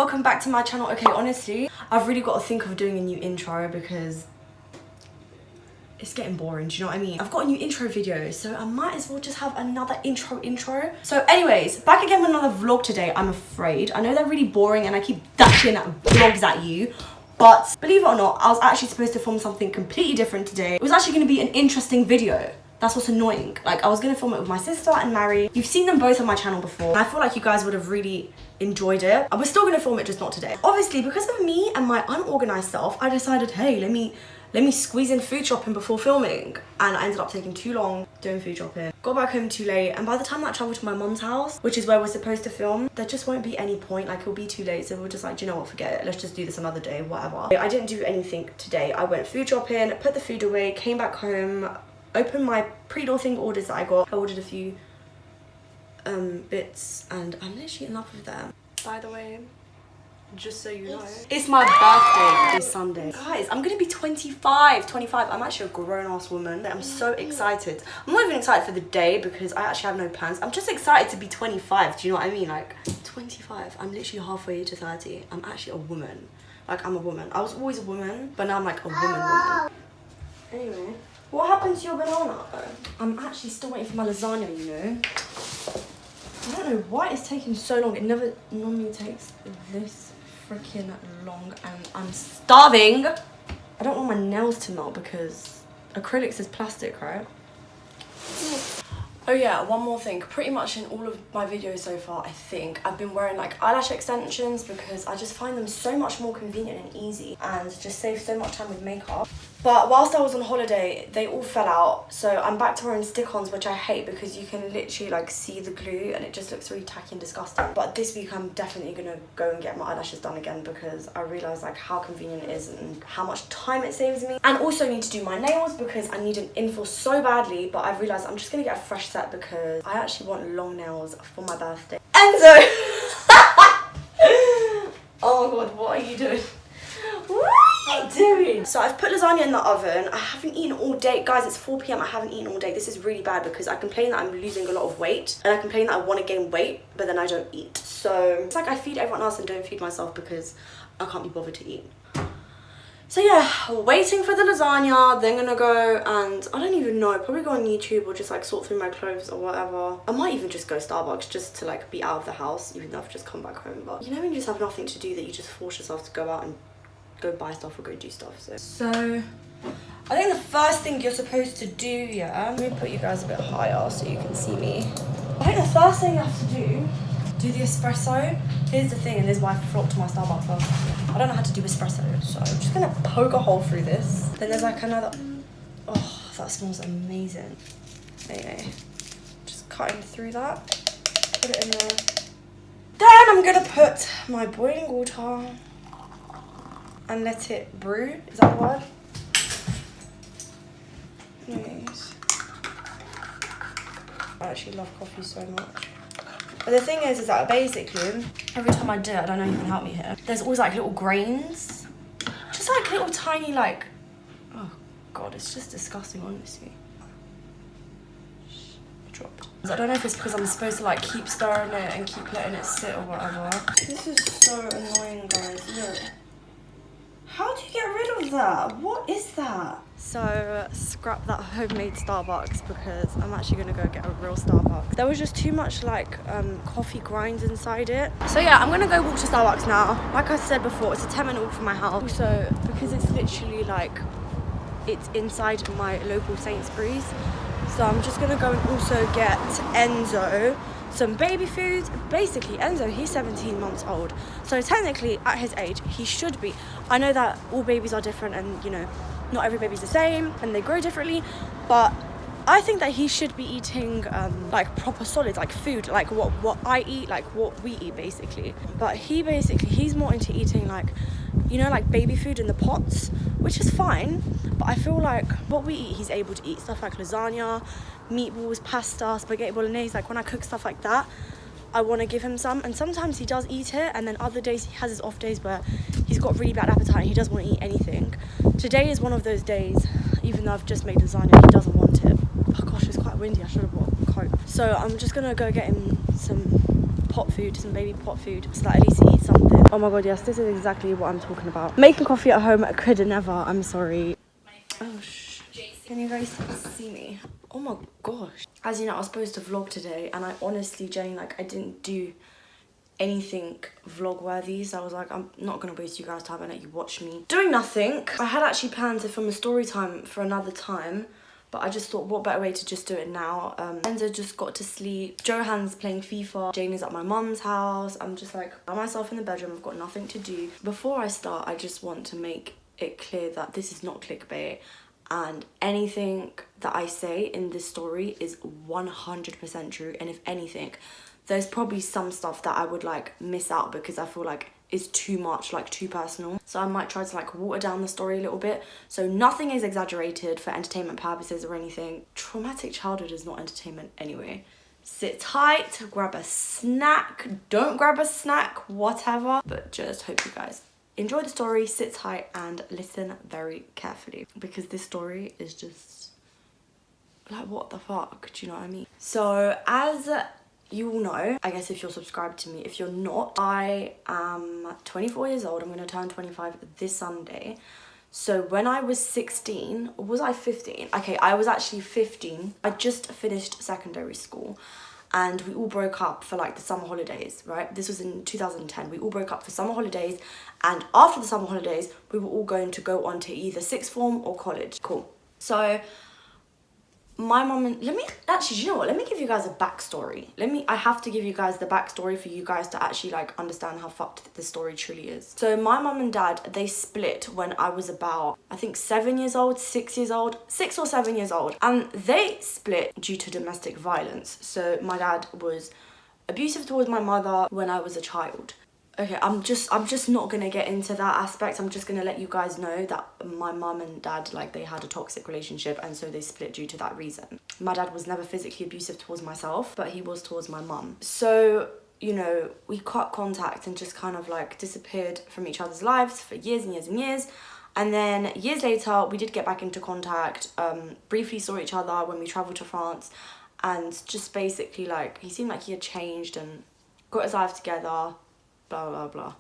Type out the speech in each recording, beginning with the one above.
welcome back to my channel. Okay, honestly, I've really got to think of doing a new intro because it's getting boring, do you know what I mean? I've got a new intro video, so I might as well just have another intro. So anyways, back again with another vlog today, I'm afraid. I know they're really boring and I keep dashing vlogs at you, but believe it or not, I was actually supposed to film something completely different today. It was actually going to be an interesting video. That's what's annoying. Like, I was going to film it with my sister and Mary. You've seen them both on my channel before, and I feel like you guys would have really enjoyed it. I was still going to film it, just not today. Obviously, because of me and my unorganized self, I decided, hey, let me squeeze in food shopping before filming, and I ended up taking too long doing food shopping. Got back home too late, and by the time I traveled to my mom's house, which is where we're supposed to film, there just won't be any point. Like, it'll be too late, so we're just like, do you know what, forget it, let's just do this another day, whatever. I didn't do anything today. I went food shopping, put the food away, came back home, opened my pre-door thing orders that I got. I ordered a few bits, and I'm literally in love with them. By the way, just so you know, it's my birthday this Sunday. Guys, I'm gonna be 25. I'm actually a grown-ass woman. I'm so excited. I'm not even excited for the day because I actually have no plans. I'm just excited to be 25. Do you know what I mean? Like, 25. I'm literally halfway to 30. I'm actually a woman. Like, I'm a woman. I was always a woman, but now I'm like a woman. Anyway, what happened to your banana? I'm actually still waiting for my lasagna, you know. I don't know why it's taking so long. It never normally takes this freaking long, and I'm starving. I don't want my nails to melt because acrylics is plastic, right? Oh yeah, one more thing. Pretty much in all of my videos so far, I think I've been wearing like eyelash extensions because I just find them so much more convenient and easy and just save so much time with makeup. But whilst I was on holiday, they all fell out, so I'm back to wearing stick-ons, which I hate because you can literally like see the glue and it just looks really tacky and disgusting. But this week I'm definitely gonna go and get my eyelashes done again because I realised like how convenient it is and how much time it saves me. And also need to do my nails because I need an infill so badly, but I've realised I'm just gonna get a fresh set because I actually want long nails for my birthday. Enzo! Oh my god, what are you doing? What are you doing? So I've put lasagna in the oven. I haven't eaten all day. Guys, it's 4 p.m. I haven't eaten all day. This is really bad because I complain that I'm losing a lot of weight and I complain that I want to gain weight, but then I don't eat. So it's like I feed everyone else and don't feed myself because I can't be bothered to eat. So yeah, waiting for the lasagna, then gonna go and I don't even know, probably go on YouTube or just like sort through my clothes or whatever. I might even just go Starbucks just to like be out of the house, even though I've just come back home. But you know when you just have nothing to do that you just force yourself to go out and go buy stuff or go do stuff. So I think the first thing you're supposed to do, yeah, let me put you guys a bit higher so you can see me. I think the first thing you have to do the espresso. Here's the thing, and this is why I flocked to my Starbucks first. I don't know how to do espresso, so I'm just gonna poke a hole through this. Then there's like another, oh, that smells amazing. Anyway, just cutting through that, put it in there. Then I'm gonna put my boiling water and let it brew. Is that the word? Anyways, I actually love coffee so much. But the thing is that basically, every time I do it, I don't know if you can help me here, there's always like little grains. Just like little tiny like, oh god, it's just disgusting, honestly. Drop. I don't know if it's because I'm supposed to like keep stirring it and keep letting it sit or whatever. This is so annoying, guys, look. How do you get rid of that? What is that? So scrap that homemade Starbucks because I'm actually gonna go get a real Starbucks. There was just too much like coffee grinds inside it. So yeah, I'm gonna go walk to Starbucks now. Like I said before, it's a 10-minute walk from my house. Also, because it's literally like, it's inside my local Sainsbury's. So I'm just gonna go and also get Enzo some baby food. Basically, Enzo, he's 17 months old. So technically, at his age, he should be. I know that all babies are different and, you know, not every baby's the same and they grow differently. But I think that he should be eating, like, proper solids, like food, like what I eat, like what we eat, basically. But he's more into eating, like, you know, like baby food in the pots, which is fine. But I feel like what we eat, he's able to eat. Stuff like lasagna, meatballs, pasta, spaghetti bolognese. Like when I cook stuff like that, I want to give him some. And sometimes he does eat it, and then other days he has his off days where he's got really bad appetite and he doesn't want to eat anything. Today is one of those days, even though I've just made lasagna, he doesn't want it. Oh gosh, it's quite windy, I should have brought a coat. So I'm just gonna go get him some pot food, some baby pot food, so that at least he eats something. Oh my god, yes, this is exactly what I'm talking about. Making coffee at home could never, I'm sorry. Oh, can you guys see me? Oh my gosh. As you know, I was supposed to vlog today, and I honestly, Jane, like, I didn't do anything vlog worthy, so I was like, I'm not gonna waste you guys' time and let you watch me doing nothing. I had actually planned to film a story time for another time, but I just thought, what better way to just do it now. Enzo just got to sleep, Johan's playing FIFA, Jane is at my mum's house. I'm just like by myself in the bedroom, I've got nothing to do. Before I start, I just want to make it clear that this is not clickbait, and anything that I say in this story is 100% true, and if anything, there's probably some stuff that I would like miss out because I feel like it's too much, like too personal. So I might try to like water down the story a little bit. So nothing is exaggerated for entertainment purposes or anything. Traumatic childhood is not entertainment anyway. Sit tight, grab a snack, don't grab a snack, whatever. But just hope you guys enjoy the story, sit tight and listen very carefully, because this story is just like, what the fuck, do you know what I mean? So as you all know, I guess if you're subscribed to me, if you're not, I am 24 years old. I'm going to turn 25 this Sunday. So when I was 16, or was I 15? Okay, I was actually 15. I just finished secondary school and we all broke up for like the summer holidays, right? This was in 2010. We all broke up for summer holidays, and after the summer holidays, we were all going to go on to either sixth form or college. Cool. So my mum and actually, do you know what? Let me give you guys a backstory. I have to give you guys the backstory for you guys to actually like understand how fucked the story truly is. So my mum and dad, they split when I was about, I think 7 years old, 6 years old, 6 or 7 years old. And they split due to domestic violence. So my dad was abusive towards my mother when I was a child. Okay, I'm just not gonna get into that aspect. I'm just gonna let you guys know that my mum and dad, like, they had a toxic relationship, and so they split due to that reason. My dad was never physically abusive towards myself, but he was towards my mum. So, you know, we cut contact and just kind of like disappeared from each other's lives for years and years and years. And then years later, we did get back into contact, briefly saw each other when we travelled to France, and just basically like, he seemed like he had changed and got his life together. Blah, blah, blah.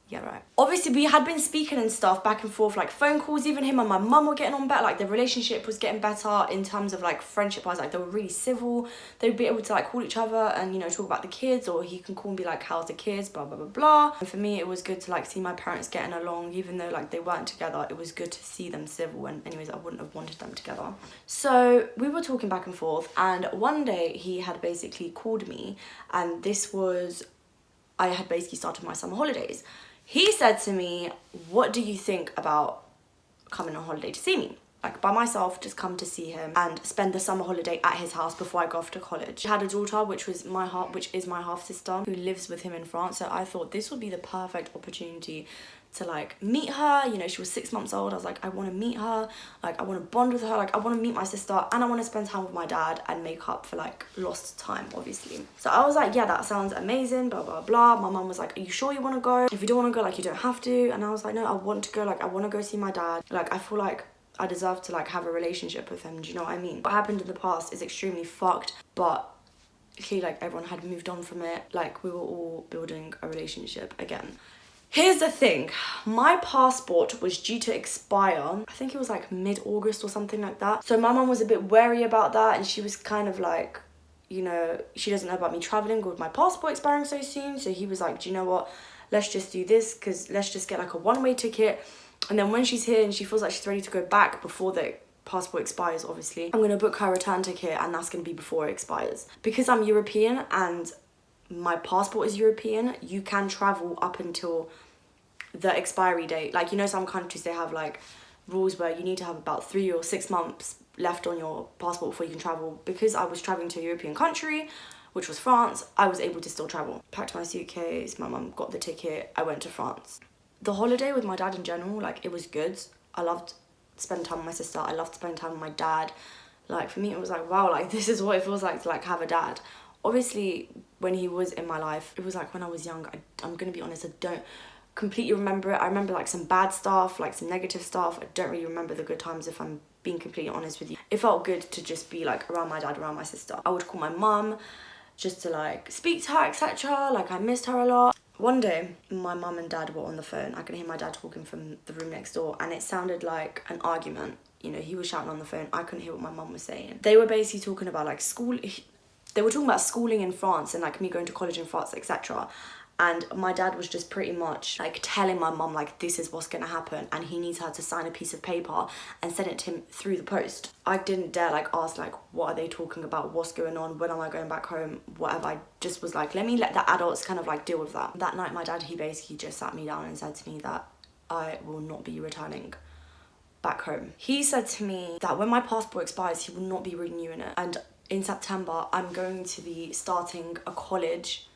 Yeah, right. Obviously, we had been speaking and stuff back and forth, like phone calls. Even him and my mum were getting on better. Like, the relationship was getting better in terms of like friendship-wise. Like, they were really civil. They'd be able to like call each other and, you know, talk about the kids, or he can call and be like, how's the kids, blah, blah, blah, blah. And for me, it was good to like see my parents getting along, even though like they weren't together. It was good to see them civil, and anyways, I wouldn't have wanted them together. So we were talking back and forth, and one day he had basically called me, and this was, I had basically started my summer holidays. He said to me, what do you think about coming on holiday to see me? Like, by myself, just come to see him and spend the summer holiday at his house before I go off to college. He had a daughter, which is my half sister, who lives with him in France. So I thought this would be the perfect opportunity to like meet her. You know, she was 6 months old. I was like, I want to meet her, like I want to bond with her, like I want to meet my sister, and I want to spend time with my dad and make up for like lost time, obviously. So I was like, yeah, that sounds amazing, blah blah blah. My mum was like, are you sure you want to go? If you don't want to go, like, you don't have to. And I was like, no, I want to go. Like, I want to go see my dad. Like, I feel like I deserve to like have a relationship with him. Do you know what I mean? What happened in the past is extremely fucked, but clearly like everyone had moved on from it. Like, we were all building a relationship again. Here's the thing, my passport was due to expire, I think it was like mid-August or something like that. So my mum was a bit wary about that, and she was kind of like, you know, she doesn't know about me traveling with my passport expiring so soon. So he was like, do you know what, let's just do this, because let's just get like a one-way ticket, and then when she's here and she feels like she's ready to go back before the passport expires, obviously, I'm going to book her return ticket, and that's going to be before it expires. Because I'm European and my passport is European, you can travel up until the expiry date. Like, you know, some countries, they have like rules where you need to have about 3 or 6 months left on your passport before you can travel. Because I was traveling to a European country, which was France, I was able to still travel. Packed my suitcase, my mum got the ticket, I went to France. The holiday with my dad in general, like, it was good. I loved spending time with my sister, I loved spending time with my dad. Like, for me, it was like, wow, like, this is what it feels like to like have a dad. Obviously, when he was in my life, it was like when I was young. I'm gonna be honest, I don't completely remember it. I remember like some bad stuff, like some negative stuff. I don't really remember the good times, if I'm being completely honest with you. It felt good to just be like around my dad, around my sister. I would call my mum, just to like speak to her, etc. Like I missed her a lot. One day, my mum and dad were on the phone. I could hear my dad talking from the room next door, and it sounded like an argument. You know, he was shouting on the phone. I couldn't hear what my mum was saying. They were basically talking about like school. They were talking about schooling in France and like me going to college in France, etc. And my dad was just pretty much like telling my mum like this is what's gonna happen, and he needs her to sign a piece of paper and send it to him through the post. I didn't dare like ask like what are they talking about, what's going on, when am I going back home, whatever. I just was like, let me let the adults kind of like deal with that. That night my dad, he basically just sat me down and said to me that I will not be returning back home. He said to me that when my passport expires, he will not be renewing it, and in September I'm going to be starting a college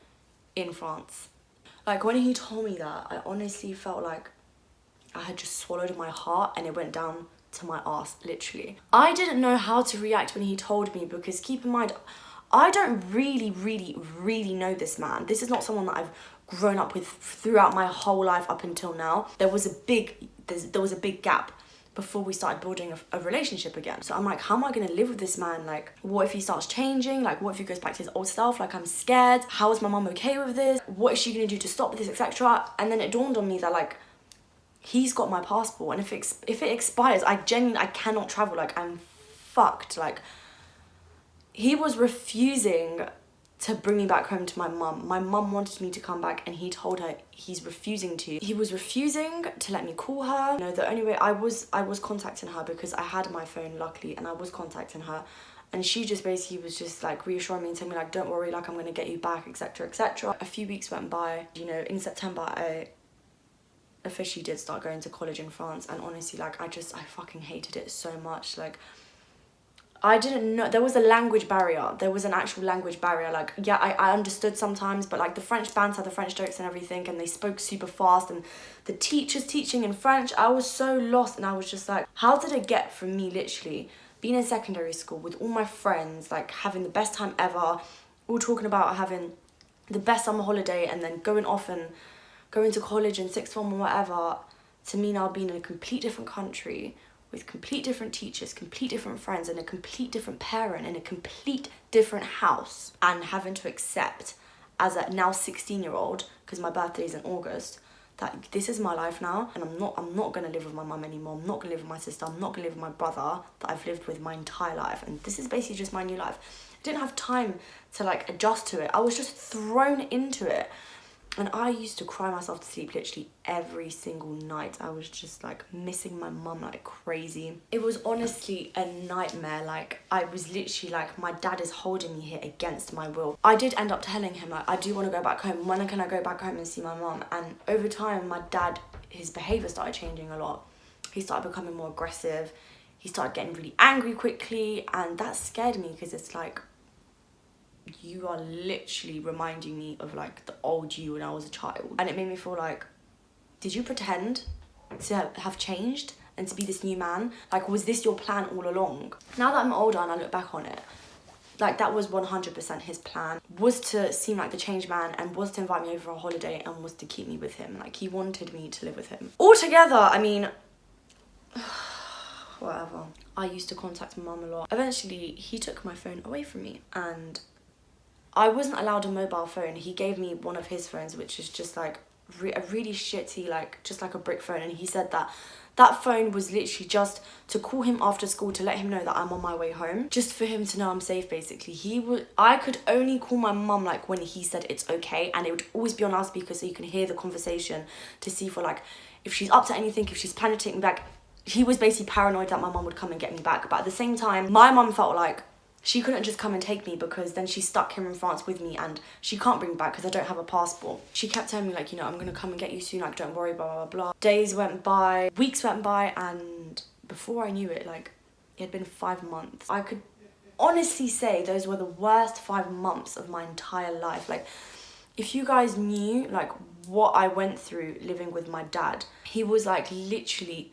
in France. Like when he told me that, I honestly felt like I had just swallowed my heart and it went down to my ass, literally. I didn't know how to react when he told me, because keep in mind, I don't really know this man. This is not someone that I've grown up with throughout my whole life up until now. There was a big gap before we started building a relationship again. So I'm like, how am I gonna live with this man? Like, what if he starts changing? Like, what if he goes back to his old self? Like, I'm scared. How is my mum okay with this? What is she gonna do to stop this, etc.? And then it dawned on me that like, he's got my passport, and if it expires, I cannot travel. Like, I'm fucked. Like, he was refusing to bring me back home to my mum. My mum wanted me to come back, and he told her he's refusing to. He was refusing to let me call her. You know, the only way I was contacting her, because I had my phone luckily, and I was contacting her, and she just basically was just like reassuring me and telling me like, don't worry, like I'm gonna get you back, etc, etc. A few weeks went by. You know, in September I officially did start going to college in France, and honestly like I fucking hated it so much. Like, I didn't know, there was a language barrier. There was an actual language barrier. Like, yeah, I understood sometimes, but like the French bands had the French jokes and everything, and they spoke super fast, and the teachers teaching in French, I was so lost, and I was just like, how did it get from me literally being in secondary school with all my friends, like having the best time ever, all talking about having the best summer holiday, and then going off and going to college in sixth form or whatever, to me now being in a complete different country, with complete different teachers, complete different friends, and a complete different parent, in a complete different house, and having to accept as a now 16-year-old, because my birthday is in August, that this is my life now, and I'm not gonna live with my mum anymore. I'm not gonna live with my sister. I'm not gonna live with my brother that I've lived with my entire life, and this is basically just my new life. I didn't have time to like adjust to it. I was just thrown into it. And I used to cry myself to sleep literally every single night. I was just like missing my mum like crazy. It was honestly a nightmare. Like, I was literally like, my dad is holding me here against my will. I did end up telling him like, I do want to go back home. When can I go back home and see my mum? And over time, my dad, his behaviour started changing a lot. He started becoming more aggressive. He started getting really angry quickly, and that scared me, because it's like, you are literally reminding me of like the old you when I was a child. And it made me feel like, did you pretend to have changed and to be this new man? Like, was this your plan all along? Now that I'm older and I look back on it, like that was 100% his plan, was to seem like the changed man, and was to invite me over for a holiday, and was to keep me with him. Like, he wanted me to live with him. Altogether, I mean, whatever. I used to contact my mum a lot. Eventually, he took my phone away from me, and I wasn't allowed a mobile phone. He gave me one of his phones, which is just like a really shitty, like just like a brick phone. And he said that that phone was literally just to call him after school, to let him know that I'm on my way home, just for him to know I'm safe, basically. I could only call my mum like when he said it's okay, and it would always be on loudspeaker so you can hear the conversation, to see for like if she's up to anything, if she's planning to take me back. He was basically paranoid that my mum would come and get me back, but at the same time, my mum felt like she couldn't just come and take me, because then she's stuck here in France with me, and she can't bring me back because I don't have a passport. She kept telling me like, you know, I'm gonna come and get you soon, like don't worry, blah blah blah. Days went by, weeks went by, and before I knew it, like it had been 5 months. I could honestly say those were the worst 5 months of my entire life. Like, if you guys knew like what I went through living with my dad, he was like literally,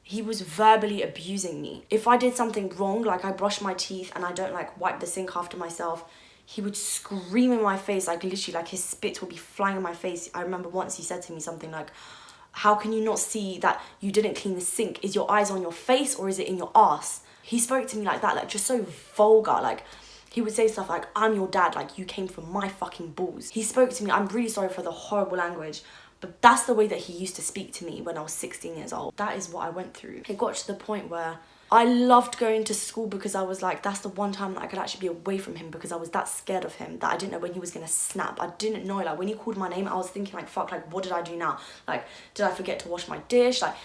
he was verbally abusing me. If I did something wrong, like I brushed my teeth and I don't like wipe the sink after myself, he would scream in my face, like literally like his spit would be flying in my face. I remember once he said to me something like, how can you not see that you didn't clean the sink? Is your eyes on your face or is it in your ass? He spoke to me like that, like just so vulgar. Like, He would say stuff like, I'm your dad, like you came from my fucking balls. He spoke to me, I'm really sorry for the horrible language, but that's the way that he used to speak to me when I was 16 years old. That is what I went through. It got to the point where I loved going to school because I was like, that's the one time that I could actually be away from him, because I was that scared of him that I didn't know when he was gonna snap. I didn't know, like when he called my name, I was thinking like, fuck, like what did I do now? Like, did I forget to wash my dish? Like,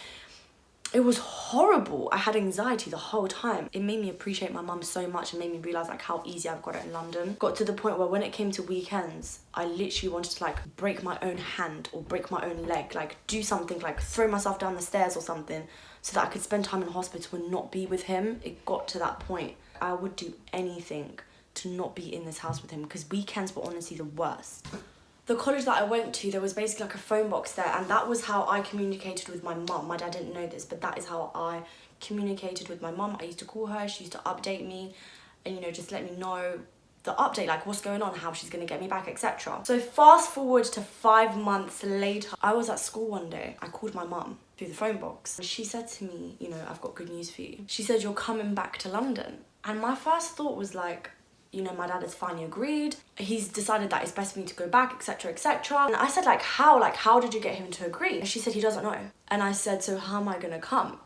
it was horrible. I had anxiety the whole time. It made me appreciate my mum so much and made me realise like how easy I've got it in London. Got to the point where when it came to weekends, I literally wanted to like break my own hand or break my own leg, like do something, like throw myself down the stairs or something so that I could spend time in hospital and not be with him. It got to that point. I would do anything to not be in this house with him because weekends were honestly the worst. The college that I went to, there was basically like a phone box there, and that was how I communicated with my mum. My dad didn't know this, but that is how I communicated with my mum. I used to call her, she used to update me and, you know, just let me know the update, like what's going on, how she's gonna get me back, etc. So fast forward to 5 months later, I was at school one day. I called my mum through the phone box. She said to me, you know, I've got good news for you. She said, you're coming back to London. And my first thought was like, you know, my dad has finally agreed. He's decided that it's best for me to go back, etc, etc. And I said, like, how did you get him to agree? And she said, he doesn't know. And I said, so how am I gonna come?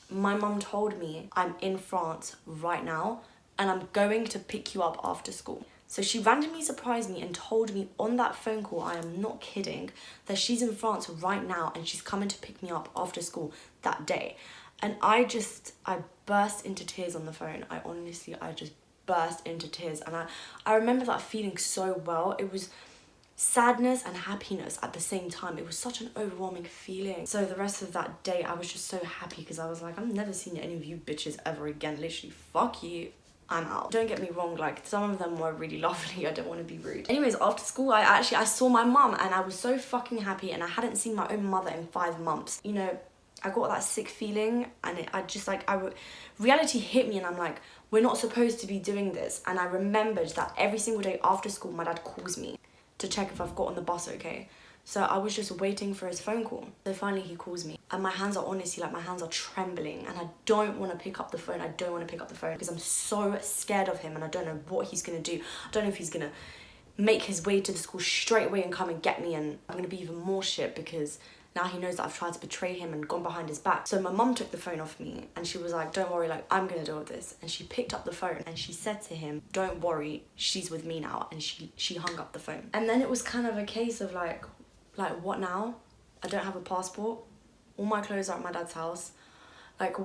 My mum told me I'm in France right now and I'm going to pick you up after school. So she randomly surprised me and told me on that phone call, I am not kidding, that she's in France right now and she's coming to pick me up after school that day. And I burst into tears on the phone. I just burst into tears, and I remember that feeling so well. It was sadness and happiness at the same time. It was such an overwhelming feeling. So the rest of that day I was just so happy because I was like, I'm never seeing any of you bitches ever again. Literally, fuck you, I'm out. Don't get me wrong, like some of them were really lovely, I don't want to be rude. Anyways, after school I saw my mum and I was so fucking happy, and I hadn't seen my own mother in 5 months. You know, I got that sick feeling, and reality hit me, and I'm like, we're not supposed to be doing this. And I remembered that every single day after school, my dad calls me to check if I've got on the bus okay. So I was just waiting for his phone call. So finally he calls me, and my hands are honestly, like my hands are trembling, and I don't want to pick up the phone. I don't want to pick up the phone because I'm so scared of him, and I don't know what he's gonna do. I don't know if he's gonna make his way to the school straight away and come and get me, and I'm gonna be even more shit because now he knows that I've tried to betray him and gone behind his back. So my mum took the phone off me and she was like, don't worry, like I'm gonna deal with this. And she picked up the phone and she said to him, don't worry, she's with me now. And she hung up the phone. And then it was kind of a case of like what now? I don't have a passport. All my clothes are at my dad's house. Like,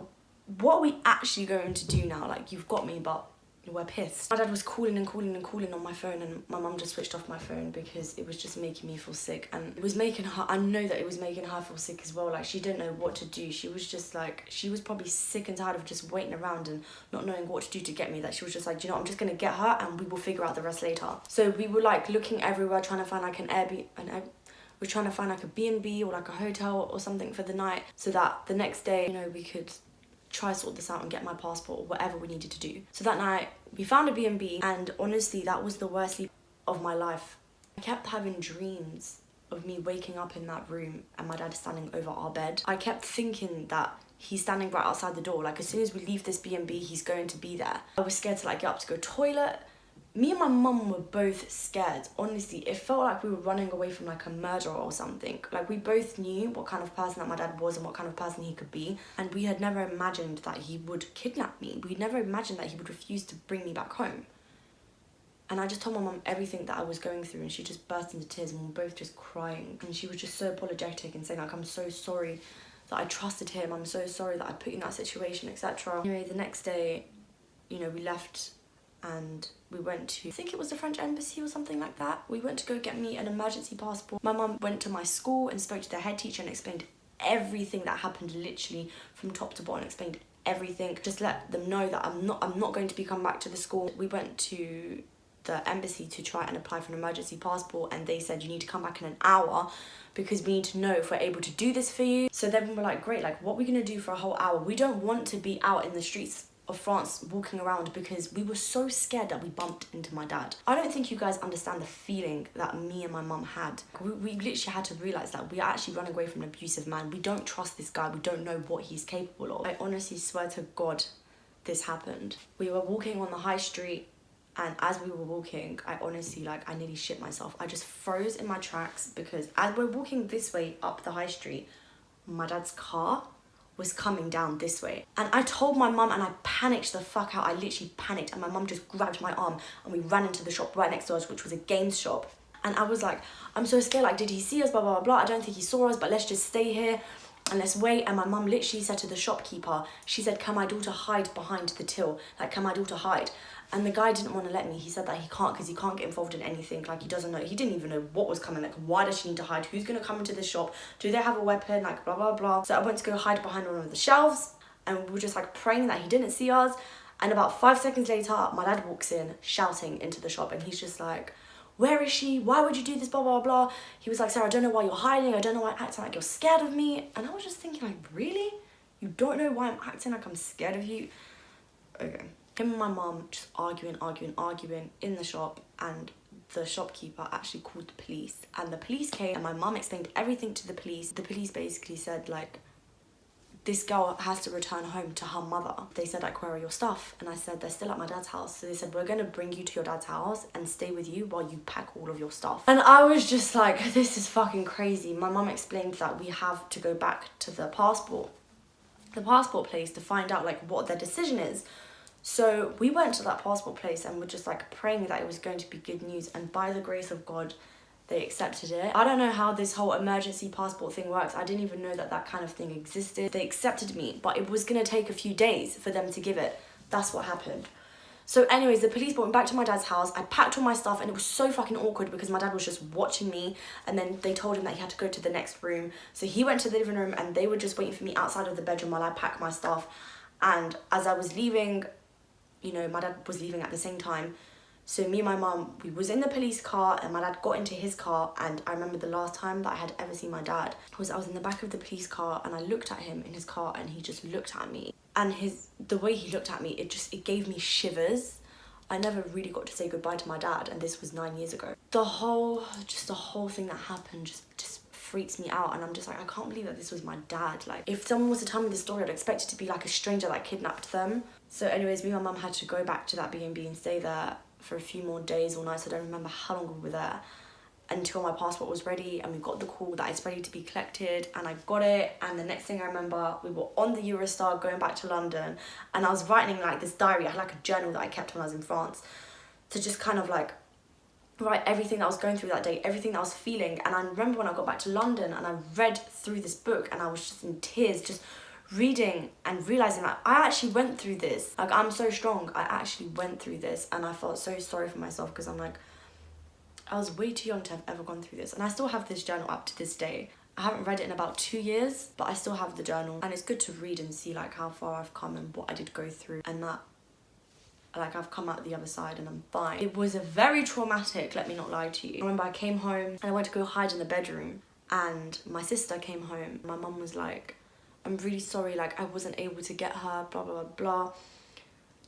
what are we actually going to do now? Like, you've got me, but we're pissed. My dad was calling and calling and calling on my phone, and my mum just switched off my phone because it was just making me feel sick, and it was making her, I know that it was making her feel sick as well. Like, she didn't know what to do. She was just like, she was probably sick and tired of just waiting around and not knowing what to do to get me, that she was just like, you know, I'm just gonna get her and we will figure out the rest later. So we were like looking everywhere trying to find like we're trying to find like a B&B or like a hotel or something for the night, so that the next day, you know, we could try sort this out and get my passport or whatever we needed to do. So that night we found a B&B, and honestly that was the worst sleep of my life. I kept having dreams of me waking up in that room and my dad standing over our bed. I kept thinking that he's standing right outside the door, like as soon as we leave this B&B he's going to be there. I was scared to like get up to go toilet. Me and my mum were both scared. Honestly, it felt like we were running away from like a murderer or something. Like, we both knew what kind of person that my dad was and what kind of person he could be, and we had never imagined that he would kidnap me. We'd never imagined that he would refuse to bring me back home. And I just told my mum everything that I was going through, and she just burst into tears, and we were both just crying. And she was just so apologetic and saying like, I'm so sorry that I trusted him, I'm so sorry that I put you in that situation, etc. Anyway, the next day, you know, we left and we went to, I think it was the French embassy or something like that. We went to go get me an emergency passport. My mum went to my school and spoke to the head teacher and explained everything that happened, literally from top to bottom, explained everything. Just let them know that I'm not going to be coming back to the school. We went to the embassy to try and apply for an emergency passport, and they said you need to come back in an hour because we need to know if we're able to do this for you. So then we were like, great, like what are we gonna do for a whole hour? We don't want to be out in the streets of France walking around because we were so scared that we bumped into my dad. I don't think you guys understand the feeling that me and my mum had. We literally had to realise that we are actually running away from an abusive man. We don't trust this guy. We don't know what he's capable of. I honestly swear to God this happened. We were walking on the high street And as we were walking, I honestly, like, I nearly shit myself. I just froze in my tracks because as we're walking this way up the high street, my dad's car was coming down this way. And I told my mum and I panicked the fuck out. I literally panicked and my mum just grabbed my arm and we ran into the shop right next to us, which was a games shop. And I was like, I'm so scared, like, did he see us, blah, blah, blah, blah. I don't think he saw us, but let's just stay here and let's wait. And my mum literally said to the shopkeeper, she said, can my daughter hide behind the till? Like, can my daughter hide? And the guy didn't want to let me. He said that he can't because he can't get involved in anything. Like, he doesn't know. He didn't even know what was coming. Like, why does she need to hide? Who's going to come into the shop? Do they have a weapon? Like, blah, blah, blah. So I went to go hide behind one of the shelves and we were just, like, praying that he didn't see us. And about 5 seconds later, my dad walks in shouting into the shop and he's just like, where is she? Why would you do this? Blah, blah, blah. He was like, Sarah, I don't know why you're hiding. I don't know why you're acting like you're scared of me. And I was just thinking, like, really? You don't know why I'm acting like I'm scared of you? Okay. Him and my mum just arguing in the shop, and the shopkeeper actually called the police. And the police came and my mum explained everything to the police. The police basically said, like, this girl has to return home to her mother. They said, like, where are your stuff? And I said, they're still at my dad's house. So they said, we're gonna bring you to your dad's house and stay with you while you pack all of your stuff. And I was just like, this is fucking crazy. My mum explained that we have to go back to the passport place to find out, like, what their decision is. So we went to that passport place and we're just, like, praying that it was going to be good news, and by the grace of God, they accepted it. I don't know how this whole emergency passport thing works. I didn't even know that that kind of thing existed. They accepted me, but it was gonna take a few days for them to give it. That's what happened. So anyways, the police brought me back to my dad's house. I packed all my stuff and it was so fucking awkward because my dad was just watching me, and then they told him that he had to go to the next room. So he went to the living room and they were just waiting for me outside of the bedroom while I packed my stuff. And as I was leaving, you know, my dad was leaving at the same time. So me and my mum, we was in the police car and my dad got into his car, and I remember the last time that I had ever seen my dad was I was in the back of the police car and I looked at him in his car and he just looked at me. And the way he looked at me, it gave me shivers. I never really got to say goodbye to my dad, and this was 9 years ago. The whole thing that happened just freaks me out, and I'm just like, I can't believe that this was my dad. Like, if someone was to tell me this story, I'd expect it to be like a stranger that kidnapped them. So anyways, me and my mum had to go back to that B&B and stay there for a few more days or nights. I don't remember how long we were there, until my passport was ready and we got the call that it's ready to be collected, and I got it. And the next thing I remember, we were on the Eurostar going back to London, and I was writing, like, this diary. I had, like, a journal that I kept when I was in France to just kind of, like, write everything that I was going through that day, everything that I was feeling. And I remember when I got back to London and I read through this book and I was just in tears, just reading and realizing that I actually went through this. Like, I'm so strong. I actually went through this, and I felt so sorry for myself because I'm like, I was way too young to have ever gone through this. And I still have this journal up to this day. I haven't read it in about 2 years, but I still have the journal, and it's good to read and see, like, how far I've come and what I did go through, and that, like, I've come out the other side and I'm fine. It was a very traumatic, let me not lie to you. I remember I came home and I went to go hide in the bedroom, and my sister came home. My mum was like, I'm really sorry, like, I wasn't able to get her, blah, blah, blah, blah.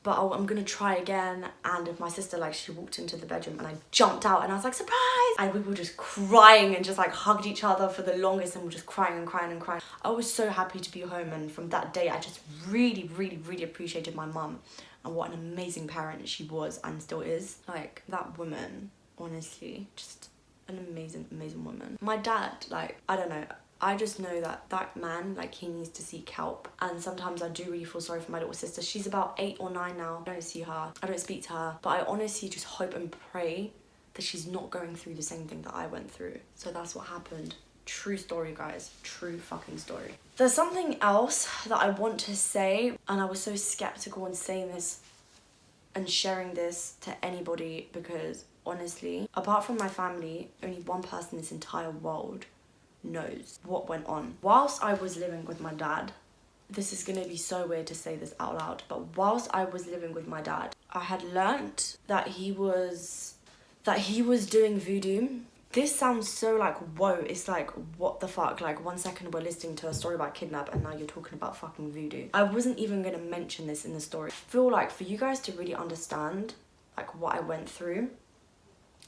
But I'm gonna try again. And my sister, like, she walked into the bedroom and I jumped out and I was like, surprise! And we were just crying and just, like, hugged each other for the longest, and we're just crying and crying and crying. I was so happy to be home, and from that day, I just really, really, really appreciated my mum and what an amazing parent she was and still is. Like, that woman, honestly, just an amazing, amazing woman. My dad, like, I don't know, I just know that that man, like, he needs to seek help. And sometimes I do really feel sorry for my little sister. She's about 8 or 9 now. I don't see her, I don't speak to her, but I honestly just hope and pray that she's not going through the same thing that I went through. So that's what happened. True story, guys. True fucking story. There's something else that I want to say, and I was so skeptical in saying this and sharing this to anybody because, honestly, apart from my family, only one person in this entire world knows what went on. Whilst I was living with my dad, this is gonna be so weird to say this out loud, but whilst I was living with my dad, I had learnt that he was doing voodoo. This sounds so, like, whoa, it's like, what the fuck? Like, 1 second we're listening to a story about kidnap and now you're talking about fucking voodoo. I wasn't even gonna mention this in the story. I feel like for you guys to really understand, like, what I went through,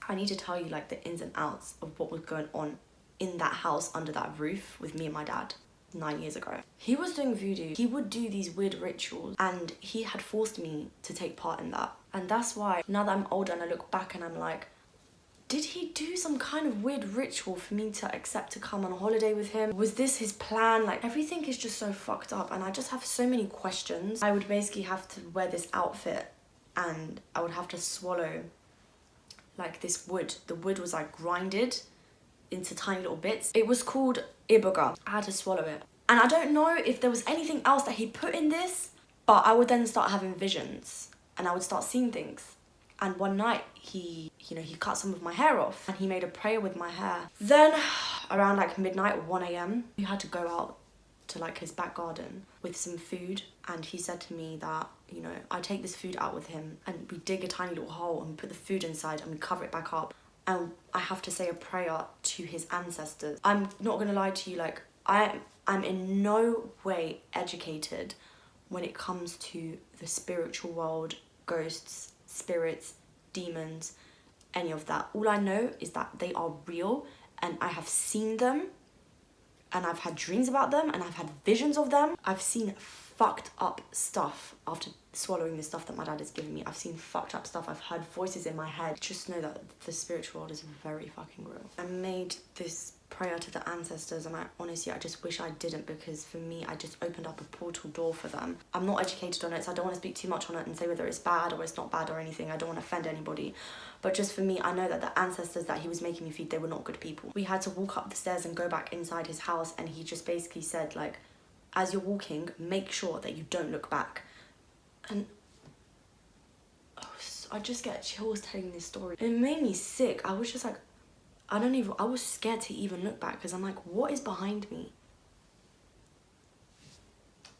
I need to tell you, like, the ins and outs of what was going on in that house under that roof with me and my dad 9 years ago. He was doing voodoo. He would do these weird rituals, and he had forced me to take part in that. And that's why now that I'm older and I look back and I'm like, did he do some kind of weird ritual for me to accept to come on a holiday with him? Was this his plan? Like, everything is just so fucked up and I just have so many questions. I would basically have to wear this outfit and I would have to swallow like this wood. The wood was like grinded into tiny little bits. It was called iboga. I had to swallow it. And I don't know if there was anything else that he put in this, but I would then start having visions and I would start seeing things. And one night he cut some of my hair off and he made a prayer with my hair. Then around like midnight, 1 a.m, we had to go out to like his back garden with some food. And he said to me that, you know, I take this food out with him and we dig a tiny little hole and we put the food inside and we cover it back up. And I have to say a prayer to his ancestors. I'm not gonna lie to you, like I'm in no way educated when it comes to the spiritual world, ghosts, spirits, demons, any of that. All I know is that they are real and I have seen them and I've had dreams about them and I've had visions of them. I've seen fucked up stuff after swallowing the stuff that my dad has given me. I've seen fucked up stuff. I've heard voices in my head. Just know that the spiritual world is very fucking real. I made this prayer to the ancestors and I honestly, I just wish I didn't, because for me, I just opened up a portal door for them. I'm not educated on it, so I don't want to speak too much on it and say whether it's bad or it's not bad or anything. I don't want to offend anybody. But just for me, I know that the ancestors that he was making me feed, they were not good people. We had to walk up the stairs and go back inside his house and he just basically said, like, as you're walking, make sure that you don't look back. And I just get chills telling this story. It made me sick. I was just like, I was scared to even look back because I'm like, what is behind me?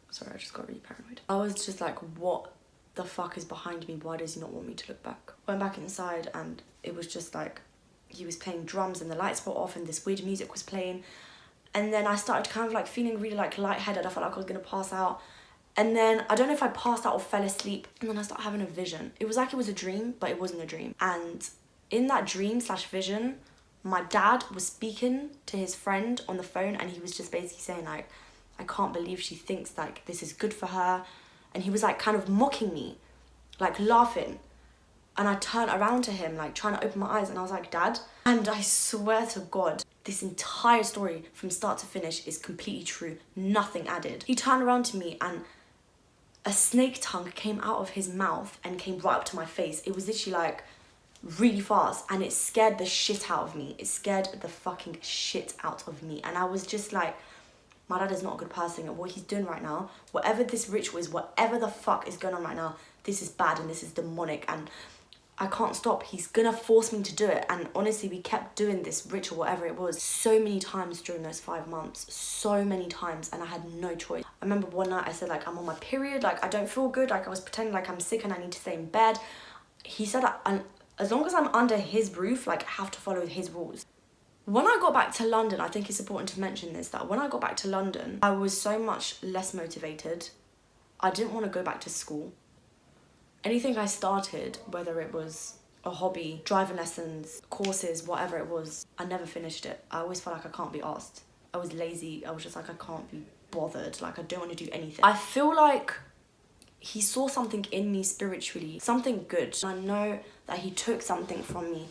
Sorry, I just got really paranoid. I was just like, what the fuck is behind me? Why does he not want me to look back? Went back inside and it was just like, he was playing drums and the lights were off and this weird music was playing. And then I started kind of like feeling really like lightheaded. I felt like I was gonna pass out. And then I don't know if I passed out or fell asleep. And then I started having a vision. It was like it was a dream, but it wasn't a dream. And in that dream slash vision, my dad was speaking to his friend on the phone and he was just basically saying like, I can't believe she thinks like this is good for her. And he was like kind of mocking me, like laughing. And I turned around to him, like trying to open my eyes and I was like, Dad. And I swear to God, this entire story from start to finish is completely true. Nothing added. He turned around to me and a snake tongue came out of his mouth and came right up to my face. It was literally like really fast and it scared the shit out of me. It scared the fucking shit out of me. And I was just like, my dad is not a good person and what he's doing right now, whatever this ritual is, whatever the fuck is going on right now, this is bad and this is demonic and I can't stop. He's gonna force me to do it. And honestly, we kept doing this ritual, whatever it was, so many times during those 5 months, so many times, and I had no choice. I remember one night I said like, I'm on my period, like I don't feel good, like I was pretending like I'm sick and I need to stay in bed. He said that as long as I'm under his roof, like I have to follow his rules. When I got back to London, I think it's important to mention this, that when I got back to London, I was so much less motivated. I didn't want to go back to school. Anything I started, whether it was a hobby, driving lessons, courses, whatever it was, I never finished it. I always felt like I can't be asked. I was lazy. I was just like, I can't be bothered. Like, I don't want to do anything. I feel like he saw something in me spiritually, something good. I know that he took something from me.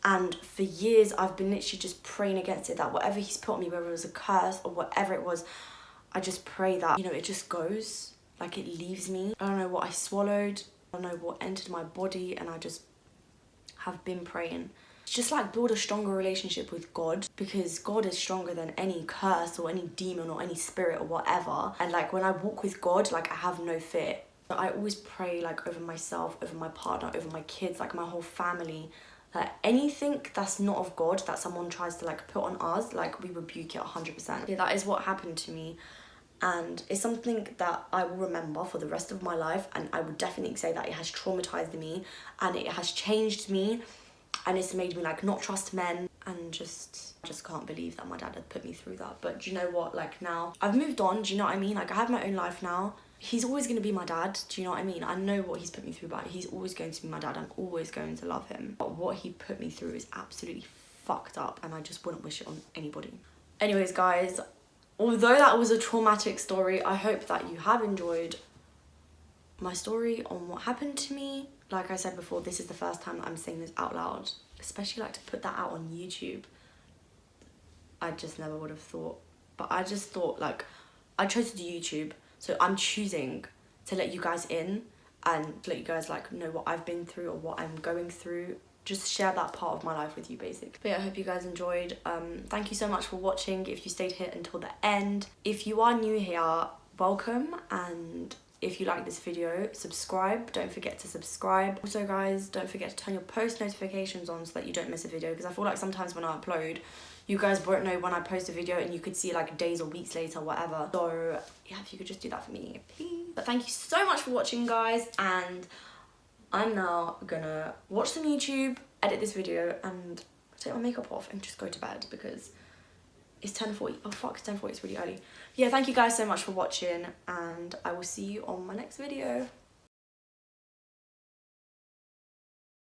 And for years, I've been literally just praying against it, that whatever he's put on me, whether it was a curse or whatever it was, I just pray that, you know, it just goes, like it leaves me. I don't know what I swallowed. I don't know what entered my body and I just have been praying. It's just like build a stronger relationship with God, because God is stronger than any curse or any demon or any spirit or whatever. And like when I walk with God, like I have no fear. I always pray like over myself, over my partner, over my kids, like my whole family. Like anything that's not of God that someone tries to like put on us, like we rebuke it 100%. Yeah, that is what happened to me. And it's something that I will remember for the rest of my life, and I would definitely say that it has traumatized me and it has changed me and it's made me like not trust men, and just can't believe that my dad had put me through that. But do you know what, like now I've moved on, do you know what I mean? Like I have my own life now. He's always going to be my dad, do you know what I mean? I know what he's put me through, but he's always going to be my dad. I'm always going to love him. But what he put me through is absolutely fucked up and I just wouldn't wish it on anybody. Anyways guys, although that was a traumatic story, I hope that you have enjoyed my story on what happened to me. like I said before, this is the first time that I'm saying this out loud, especially like to put that out on YouTube. I just never would have thought, but I just thought, like, I chose to do YouTube, so I'm choosing to let you guys in and let you guys like know what I've been through or what I'm going through, just share that part of my life with you basically. But yeah, I hope you guys enjoyed. Thank you so much for watching if you stayed here until the end. If you are new here, welcome, and if you like this video, subscribe. Don't forget to subscribe. Also guys, don't forget to turn your post notifications on so that you don't miss a video, because I feel like sometimes when I upload, you guys won't know when I post a video and you could see like days or weeks later, whatever. So yeah, if you could just do that for me, please. But thank you so much for watching, guys, and I'm now gonna watch some YouTube, edit this video, and take my makeup off and just go to bed because it's 10:40. Oh fuck, it's 10:40, it's really early. Yeah, thank you guys so much for watching, and I will see you on my next video.